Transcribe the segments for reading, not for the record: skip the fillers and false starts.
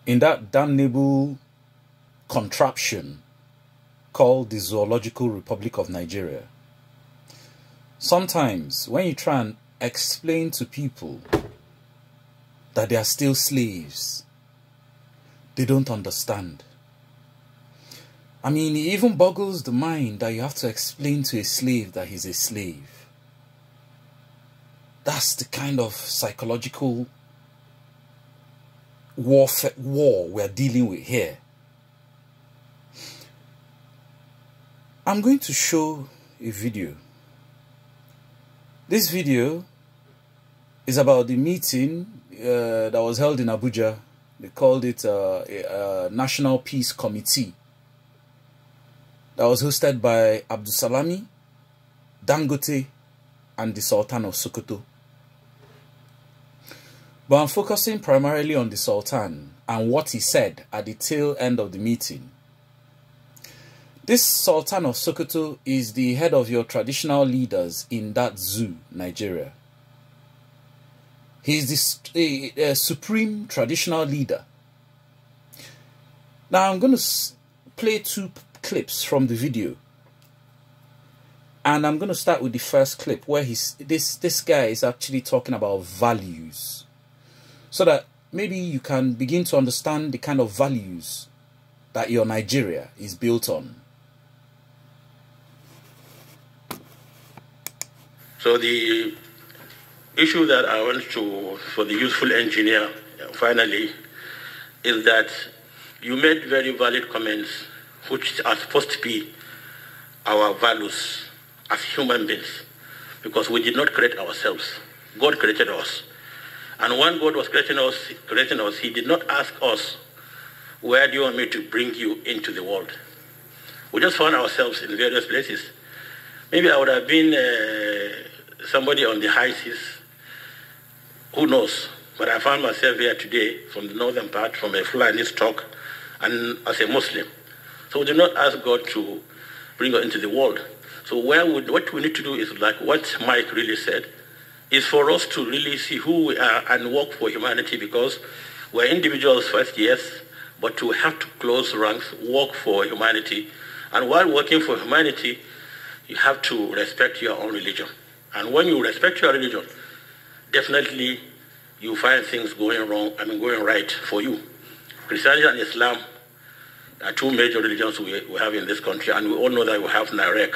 in that damnable contraption called the Zoological Republic of Nigeria. Sometimes when you try and explain to people that they are still slaves, they don't understand. I mean, it even boggles the mind that you have to explain to a slave that he's a slave. That's the kind of psychological war we're dealing with here. I'm going to show a video. This video is about the meeting that was held in Abuja. They called it a National Peace Committee. That was hosted by Abdulsalami, Dangote, and the Sultan of Sokoto. But I'm focusing primarily on the Sultan and what he said at the tail end of the meeting. This Sultan of Sokoto is the head of your traditional leaders in that zoo, Nigeria. He is the supreme traditional leader. Now I'm going to play two clips from the video. And I'm going to start with the first clip where this guy is actually talking about values. So that maybe you can begin to understand the kind of values that your Nigeria is built on. So the issue that I want to, for the youthful engineer, finally, is that you made very valid comments which are supposed to be our values as human beings, because we did not create ourselves. God created us. And when God was creating us, he did not ask us, where do you want me to bring you into the world? We just found ourselves in various places. Maybe I would have been somebody on the high seas, who knows? But I found myself here today from the northern part, from a Fulani stock, and as a Muslim. So we did not ask God to bring us into the world. So what we need to do is, like what Mike really said, is for us to really see who we are and work for humanity, because we're individuals first, yes, but to have to close ranks, work for humanity. And while working for humanity, you have to respect your own religion. And when you respect your religion, definitely you find things going right for you. Christianity and Islam are two major religions we have in this country, and we all know that we have NAREC,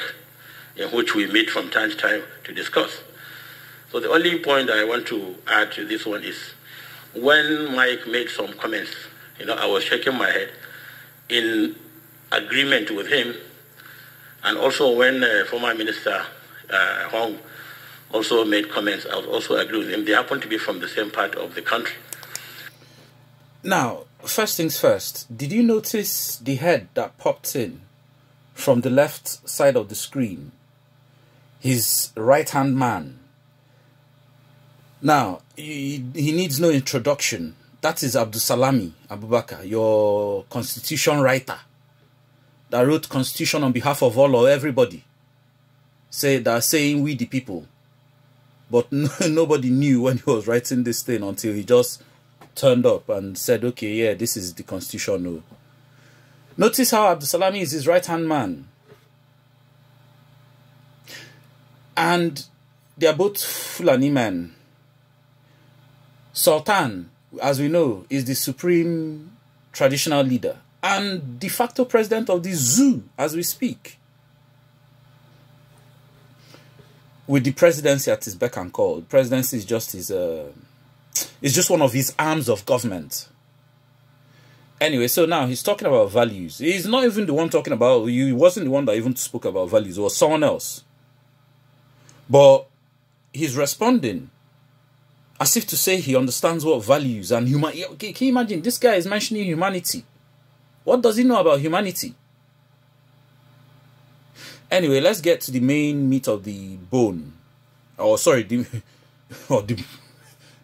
in which we meet from time to time to discuss. So the only point I want to add to this one is, when Mike made some comments, I was shaking my head in agreement with him. And also when former Minister Hong also made comments, I would also agree with him. They happen to be from the same part of the country. Now, first things first, did you notice the head that popped in from the left side of the screen? His right-hand man. Now, he needs no introduction. That is Abdulsalami Abubakar, your constitution writer, that wrote constitution on behalf of all or everybody. Saying we the people. But nobody knew when he was writing this thing until he just turned up and said, okay, yeah, this is the constitution. No. Notice how Abdulsalami is his right-hand man. And they are both Fulani men. Sultan, as we know, is the supreme traditional leader and de facto president of the zoo as we speak. With the presidency at his beck and call. The presidency is just it's just one of his arms of government. Anyway, so now he's talking about values. He's not even the one talking about, he wasn't the one that even spoke about values. It was someone else. But he's responding as if to say he understands what values and humanity. Okay, can you imagine? This guy is mentioning humanity. What does he know about humanity? Anyway, let's get to the main meat of the bone. Oh, sorry, the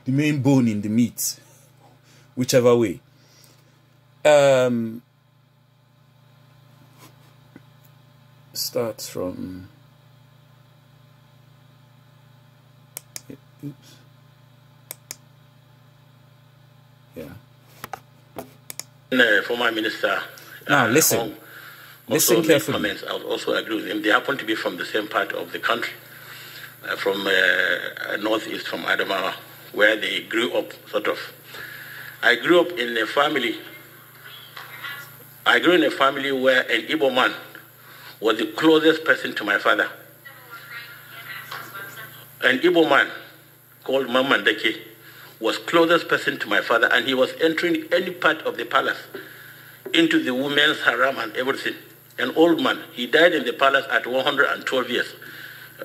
main bone in the meat. Whichever way. Start from... Oops. Yeah. Former Minister now listen carefully. Comments, I would also agree with him. They happen to be from the same part of the country, from northeast, from Adamawa, where they grew up, sort of. I grew up in a family. I grew in a family where an Igbo man was the closest person to my father. An Igbo man called Mamandeke was closest person to my father, and he was entering any part of the palace into the women's haram and everything. An old man. He died in the palace at 112 years.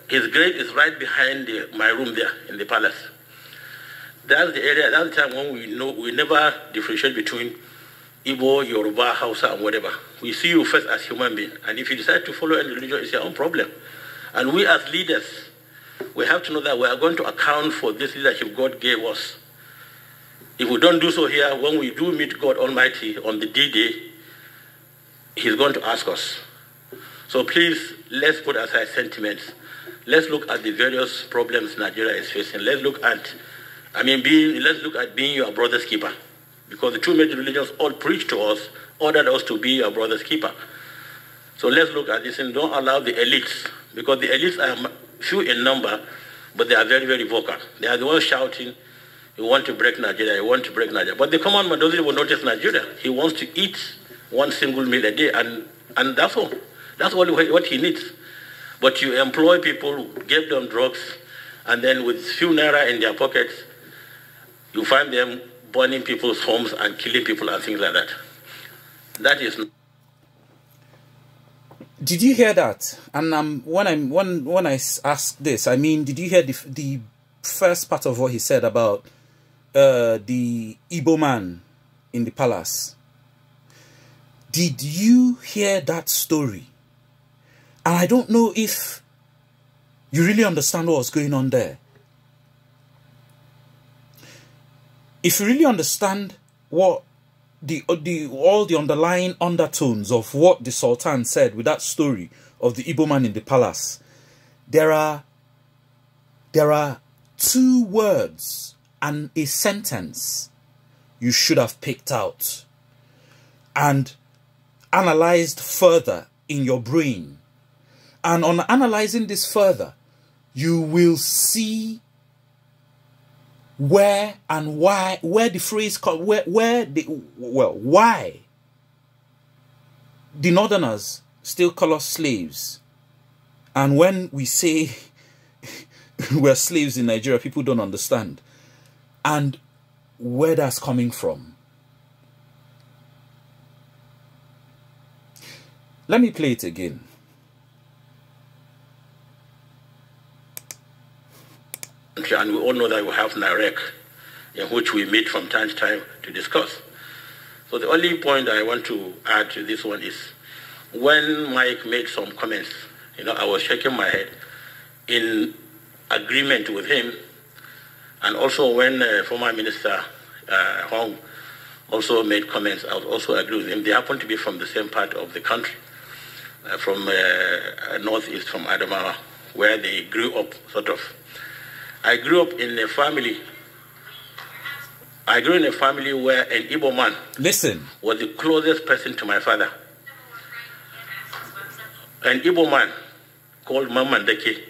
His grave is right behind my room there in the palace. That's the area, that's the time when we never differentiate between Igbo, Yoruba, Hausa, and whatever. We see you first as human beings. And if you decide to follow any religion, it's your own problem. And we as leaders, we have to know that we are going to account for this leadership God gave us. If we don't do so here, when we do meet God Almighty on the D-Day, He's going to ask us. So please, let's put aside sentiments. Let's look at the various problems Nigeria is facing. Let's look at, let's look at being your brother's keeper. Because the two major religions all preach to us, ordered us to be your brother's keeper. So let's look at this and don't allow the elites, because the elites are few in number, but they are very, very vocal. They are the ones shouting, you want to break Nigeria, you want to break Nigeria. But the common man doesn't even notice Nigeria. He wants to eat one single meal a day, and that's all. That's what he needs. But you employ people, give them drugs, and then with few naira in their pockets, you find them burning people's homes and killing people and things like that. That is. Did you hear that? And when I ask this, I mean, did you hear the first part of what he said about the Igbo man in the palace? Did you hear that story? And I don't know if you really understand what was going on there. If you really understand what all the underlying undertones of what the Sultan said with that story of the Igbo man in the palace, there are 2 words and a sentence you should have picked out and analyzed further in your brain. And on analyzing this further, you will see why the Northerners still call us slaves. And when we say we're slaves in Nigeria, people don't understand. And where that's coming from. Let me play it again. And we all know that we have NAREC, in which we meet from time to time to discuss. So the only point I want to add to this one is, when Mike made some comments, I was shaking my head in agreement with him. And also when former Minister Hong also made comments, I would also agree with him. They happen to be from the same part of the country, from northeast, from Adamawa, where they grew up, sort of. I grew up in a family. I grew in a family where an Igbo man was the closest person to my father. An Igbo man called Mamandeke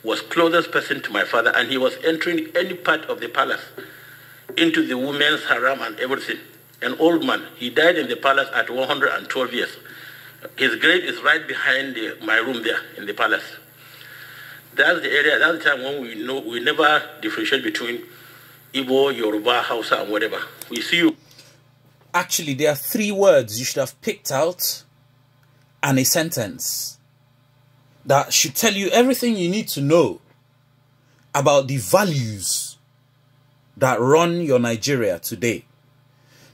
was closest person to my father, and he was entering any part of the palace into the women's haram and everything. An old man. He died in the palace at 112 years. His grave is right behind my room there in the palace. That's the area, that's the time when we never differentiate between Igbo, Yoruba, Hausa, and whatever. We see you. Actually, there are 3 words you should have picked out and a sentence that should tell you everything you need to know about the values that run your Nigeria today.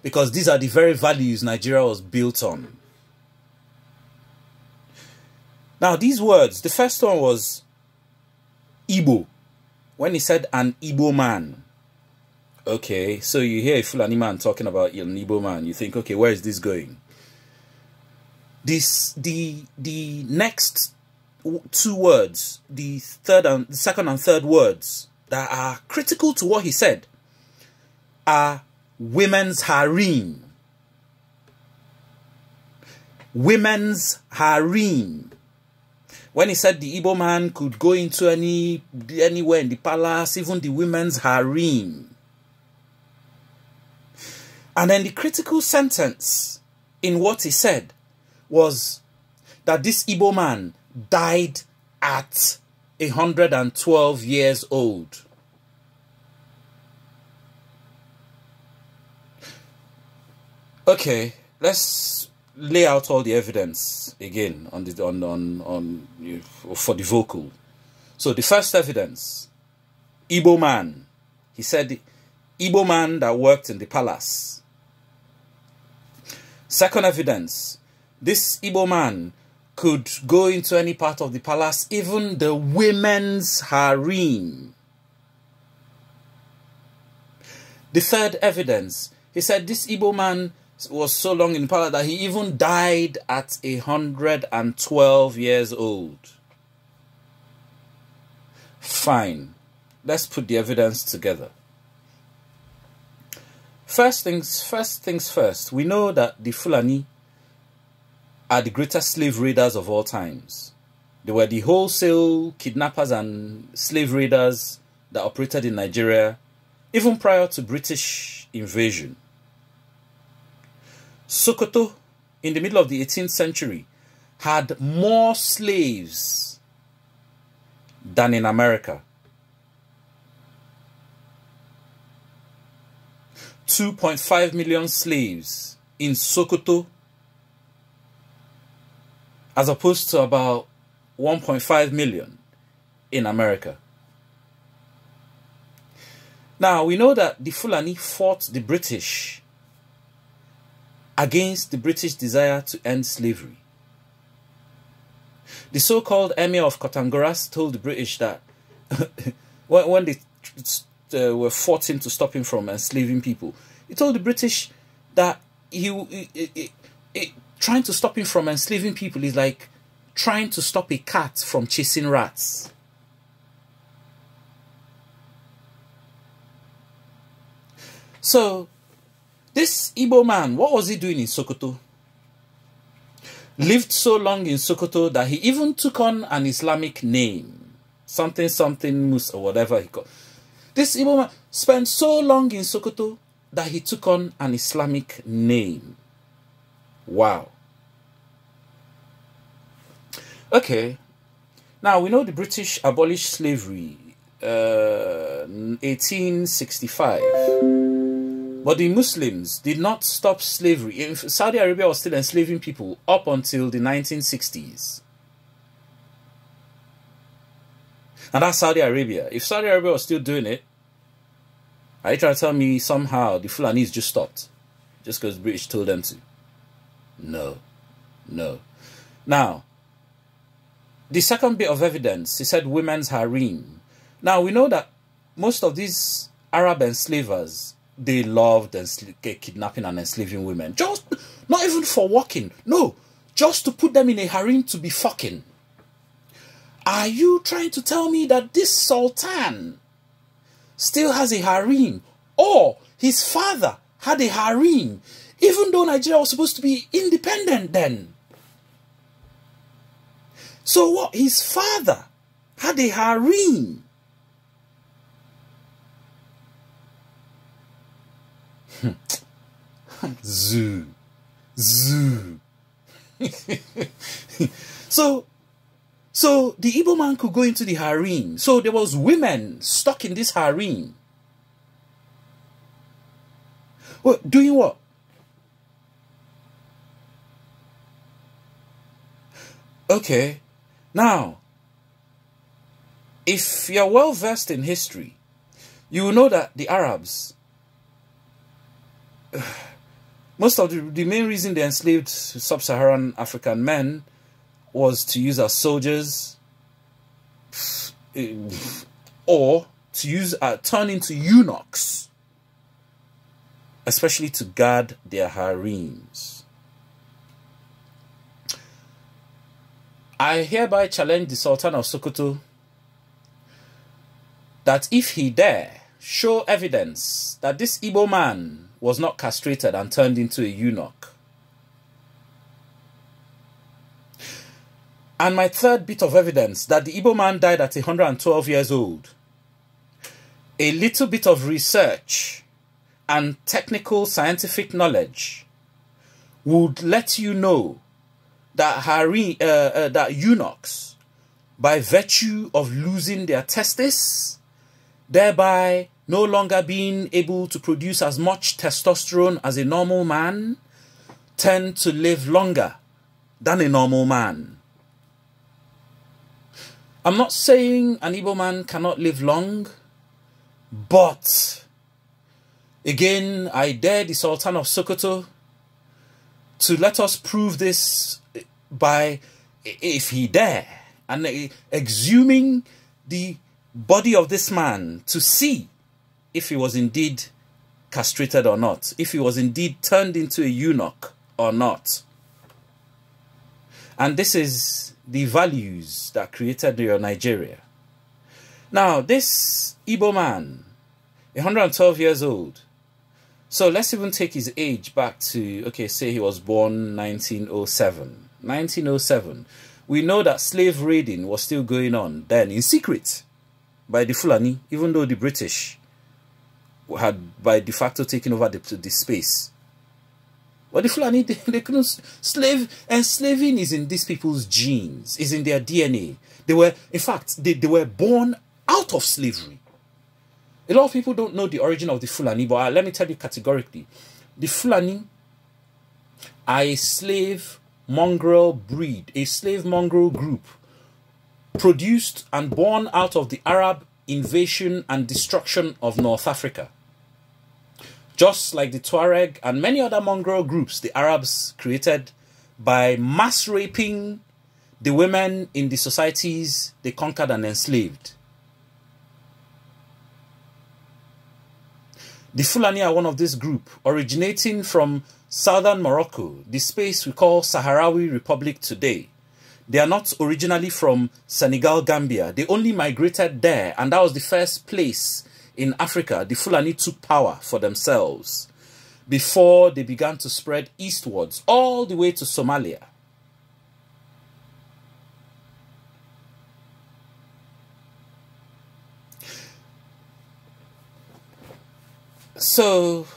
Because these are the very values Nigeria was built on. Now, these words, the first one was Igbo. When he said an Igbo man. Okay, so you hear a Fulani man talking about an Igbo man. You think, okay, where is this going? The next 2 words, the second and third words that are critical to what he said are women's harem. women's harem. When he said the Igbo man could go into anywhere in the palace, even the women's harem. And then the critical sentence in what he said was that this Igbo man died at 112 years old. Okay, let's lay out all the evidence again on the for the vocal. So the first evidence, Igbo man. He said the Igbo man that worked in the palace. Second evidence, this Igbo man could go into any part of the palace, even the women's harem. The third evidence, he said this Igbo man was so long in the palace that he even died at 112 years old. Fine. Let's put the evidence together. First things first. We know that the Fulani are the greatest slave raiders of all times. They were the wholesale kidnappers and slave raiders that operated in Nigeria even prior to British invasion. Sokoto, in the middle of the 18th century, had more slaves than in America. 2.5 million slaves in Sokoto, as opposed to about 1.5 million in America. Now, we know that the Fulani fought the British against the British desire to end slavery. The so-called Emir of Kotangaras told the British that when they were fighting to stop him from enslaving people, he told the British that trying to stop him from enslaving people is like trying to stop a cat from chasing rats. So, this Igbo man, what was he doing in Sokoto? Lived so long in Sokoto that he even took on an Islamic name. Something Musa or whatever he called. This Igbo man spent so long in Sokoto that he took on an Islamic name. Wow. Okay. Now, we know the British abolished slavery 1865. But the Muslims did not stop slavery. Saudi Arabia was still enslaving people up until the 1960s. And that's Saudi Arabia. If Saudi Arabia was still doing it, are you trying to tell me somehow the Fulanis just stopped? Just because the British told them to? No. No. Now, the second bit of evidence, he said women's harem. Now, we know that most of these Arab enslavers, they loved kidnapping and enslaving women. Just, not even for walking. No, just to put them in a harem to be fucking. Are you trying to tell me that this Sultan still has a harem? Or his father had a harem, even though Nigeria was supposed to be independent then? So what? His father had a harem. Zoo. So the Igbo man could go into the harem. So there was women stuck in this harem. Well, doing what? Okay. Now, if you're well versed in history, you will know that the Arabs, most of the main reason they enslaved sub-Saharan African men was to use as soldiers or to turn into eunuchs, especially to guard their harems. I hereby challenge the Sultan of Sokoto that if he dare show evidence that this Igbo man was not castrated and turned into a eunuch, And my third bit of evidence that the Igbo man died at 112 years old. A little bit of research and technical scientific knowledge would let you know that that eunuchs, by virtue of losing their testes, thereby no longer being able to produce as much testosterone as a normal man, tend to live longer than a normal man. I'm not saying an Igbo man cannot live long, but again, I dare the Sultan of Sokoto to let us prove this by, if he dare, and exhuming the body of this man to see if he was indeed castrated or not, if he was indeed turned into a eunuch or not. And this is the values that created your Nigeria. Now, this Igbo man, 112 years old. So let's even take his age back to, okay, say he was born 1907. 1907. We know that slave raiding was still going on then in secret by the Fulani, even though the British had by de facto taken over the space. But the Fulani, they couldn't enslaving is in these people's genes, is in their DNA. They were, in fact, they were born out of slavery. A lot of people don't know the origin of the Fulani, but let me tell you categorically. The Fulani are a slave mongrel breed, a slave mongrel group produced and born out of the Arab invasion and destruction of North Africa. Just like the Tuareg and many other mongrel groups the Arabs created by mass raping the women in the societies they conquered and enslaved. The Fulani are one of this group, originating from southern Morocco, the space we call Sahrawi Republic today. They are not originally from Senegal, Gambia. They only migrated there, and that was the first place in Africa the Fulani took power for themselves before they began to spread eastwards all the way to Somalia. So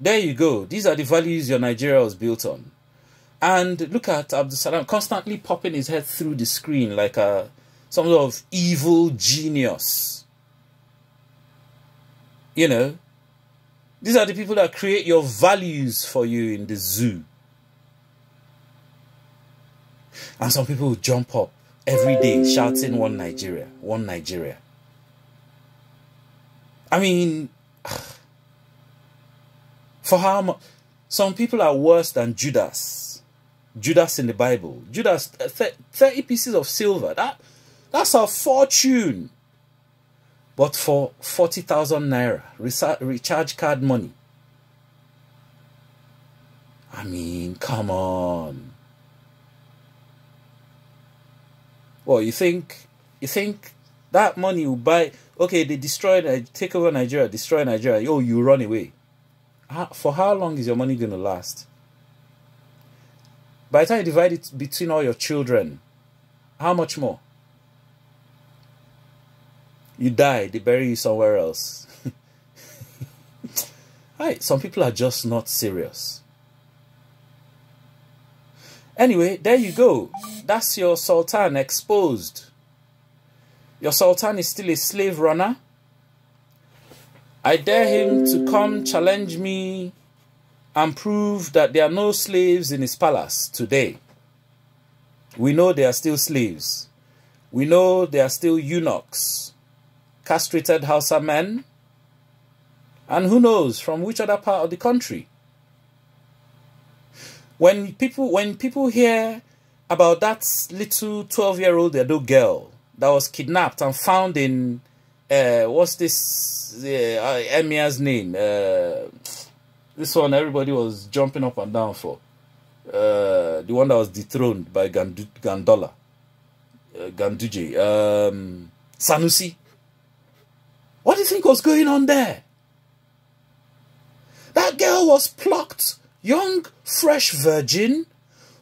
there you go. These are the values your Nigeria was built on. And look at Abdul Salam constantly popping his head through the screen like some sort of evil genius. You know, these are the people that create your values for you in the zoo. And some people jump up every day shouting one Nigeria, one Nigeria. I mean, for how much? Some people are worse than Judas. Judas in the Bible. Judas, 30 pieces of silver. That's a fortune. But for 40,000 naira, recharge card money. I mean, come on. Well, you think that money will buy? Okay, they take over Nigeria, destroy Nigeria. Oh, you run away. For how long is your money going to last? By the time you divide it between all your children, how much more? You die, they bury you somewhere else. Some people are just not serious. Anyway, there you go. That's your Sultan exposed. Your Sultan is still a slave runner. I dare him to come challenge me and prove that there are no slaves in his palace today. We know there are still slaves. We know there are still eunuchs, castrated Hausa men, and who knows from which other part of the country. When people hear about that little 12-year-old Edo girl that was kidnapped and found in what's this Emir's name? This one everybody was jumping up and down for. The one that was dethroned by Ganduje, Sanusi. What do you think was going on there? That girl was plucked, young, fresh virgin,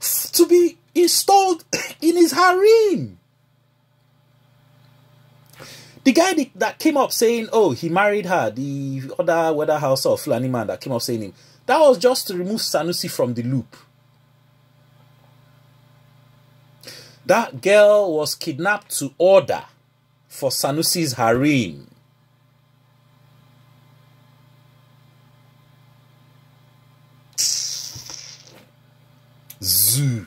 to be installed in his harem. The guy that came up saying, oh, he married her, the other Weather House or Fulani man that came up saying him, that was just to remove Sanusi from the loop. That girl was kidnapped to order for Sanusi's harem. Zoo.